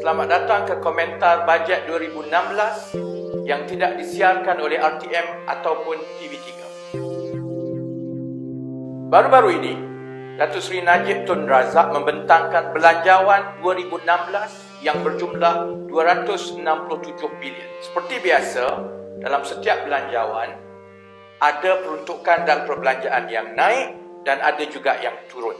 Selamat datang ke komentar bajet 2016 yang tidak disiarkan oleh RTM ataupun TV3. Baru-baru ini, Datuk Seri Najib Tun Razak membentangkan belanjawan 2016 yang berjumlah 267 bilion. Seperti biasa, dalam setiap belanjawan, ada peruntukan dan perbelanjaan yang naik dan ada juga yang turun.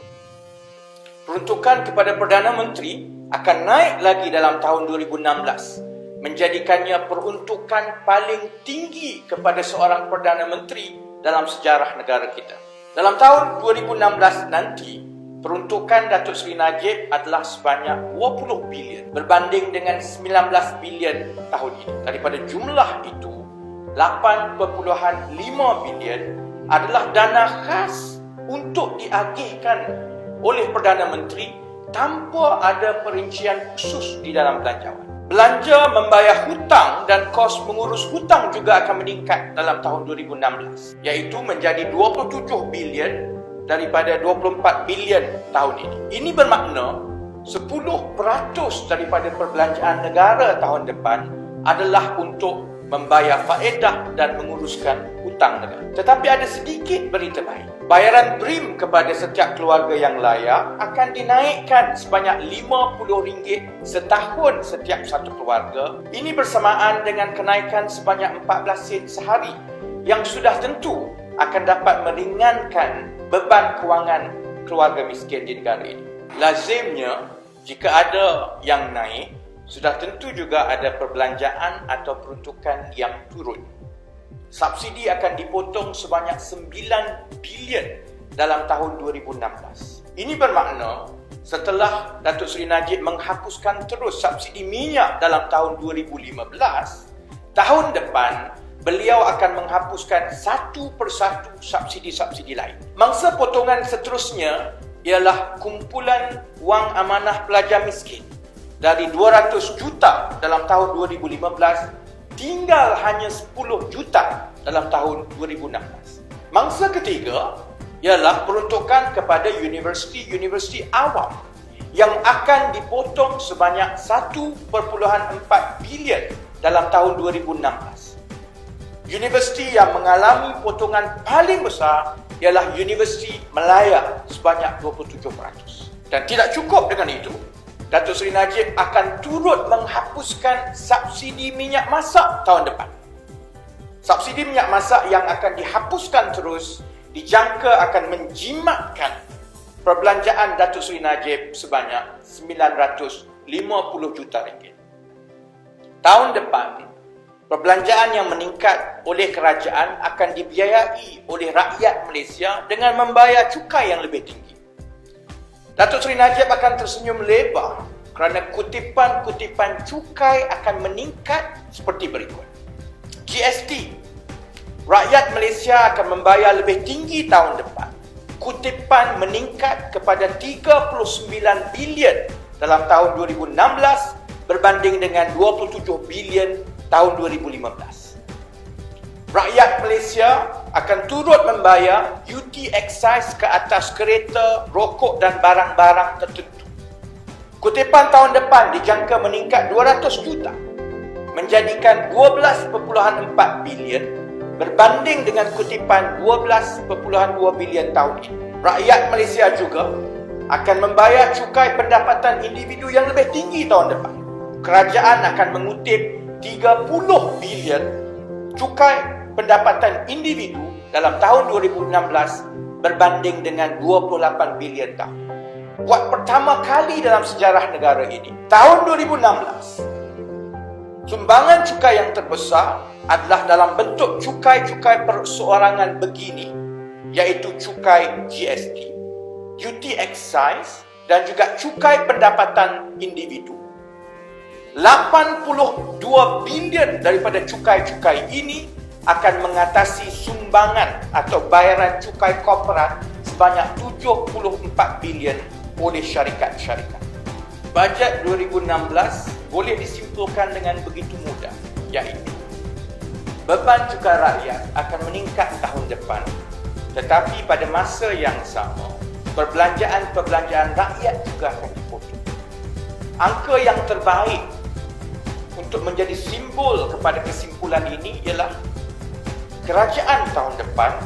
Peruntukan kepada Perdana Menteri akan naik lagi dalam tahun 2016, menjadikannya peruntukan paling tinggi kepada seorang Perdana Menteri dalam sejarah negara kita. Dalam tahun 2016 nanti, peruntukan Datuk Seri Najib adalah sebanyak 20 bilion berbanding dengan 19 bilion tahun ini. Daripada jumlah itu, 8.5 bilion adalah dana khas untuk diagihkan oleh Perdana Menteri tanpa ada perincian khusus di dalam belanjawan. Belanja membayar hutang dan kos mengurus hutang juga akan meningkat dalam tahun 2016, iaitu menjadi 27 bilion daripada 24 bilion tahun ini. Ini bermakna 10% daripada perbelanjaan negara tahun depan adalah untuk membayar faedah dan menguruskan hutang negara. Tetapi ada sedikit berita baik. Bayaran BRIM kepada setiap keluarga yang layak akan dinaikkan sebanyak RM50 setahun setiap satu keluarga. Ini bersamaan dengan kenaikan sebanyak 14 sen sehari yang sudah tentu akan dapat meringankan beban kewangan keluarga miskin di negara ini. Lazimnya, jika ada yang naik, sudah tentu juga ada perbelanjaan atau peruntukan yang turun. Subsidi akan dipotong sebanyak 9 bilion dalam tahun 2016. Ini bermakna setelah Datuk Seri Najib menghapuskan terus subsidi minyak dalam tahun 2015, tahun depan beliau akan menghapuskan satu persatu subsidi-subsidi lain. Mangsa potongan seterusnya ialah kumpulan wang amanah pelajar miskin. Dari 200 juta dalam tahun 2015, tinggal hanya 10 juta dalam tahun 2016. Mangsa ketiga ialah peruntukan kepada universiti-universiti awam yang akan dipotong sebanyak 1.4 bilion dalam tahun 2016. Universiti yang mengalami potongan paling besar ialah Universiti Malaya sebanyak 27%. Dan tidak cukup dengan itu, Datuk Seri Najib akan turut menghapuskan subsidi minyak masak tahun depan. Subsidi minyak masak yang akan dihapuskan terus dijangka akan menjimatkan perbelanjaan Datuk Seri Najib sebanyak 950 juta ringgit. Tahun depan, perbelanjaan yang meningkat oleh kerajaan akan dibiayai oleh rakyat Malaysia dengan membayar cukai yang lebih tinggi. Datuk Seri Najib akan tersenyum lebar kerana kutipan-kutipan cukai akan meningkat seperti berikut. GST, rakyat Malaysia akan membayar lebih tinggi tahun depan. Kutipan meningkat kepada 39 bilion dalam tahun 2016 berbanding dengan 27 bilion tahun 2015. Rakyat Malaysia akan turut membayar duty excise ke atas kereta, rokok dan barang-barang tertentu. Kutipan tahun depan dijangka meningkat 200 juta, menjadikan 12.4 bilion berbanding dengan kutipan 12.2 bilion tahun ini. Rakyat Malaysia juga akan membayar cukai pendapatan individu yang lebih tinggi tahun depan. Kerajaan akan mengutip 30 bilion cukai pendapatan individu dalam tahun 2016 berbanding dengan 28 bilion tahun. Buat pertama kali dalam sejarah negara ini, tahun 2016, sumbangan cukai yang terbesar adalah dalam bentuk cukai-cukai perseorangan begini, iaitu cukai GST, duty excise dan juga cukai pendapatan individu. 82 bilion daripada cukai-cukai ini akan mengatasi sumbangan atau bayaran cukai korporat sebanyak 74 bilion oleh syarikat-syarikat. Bajet 2016 boleh disimpulkan dengan begitu mudah, iaitu beban cukai rakyat akan meningkat tahun depan, tetapi pada masa yang sama, perbelanjaan-perbelanjaan rakyat juga akan dipotong. Angka yang terbaik untuk menjadi simbol kepada kesimpulan ini ialah kerajaan tahun depan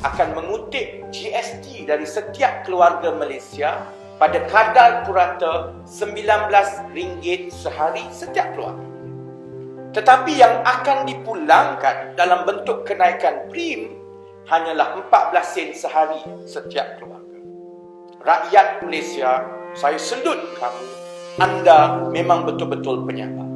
akan mengutip GST dari setiap keluarga Malaysia pada kadar purata RM19 sehari setiap keluarga. Tetapi yang akan dipulangkan dalam bentuk kenaikan prim hanyalah 14 sen sehari setiap keluarga. Rakyat Malaysia, saya selut kamu. Anda memang betul-betul penyabar.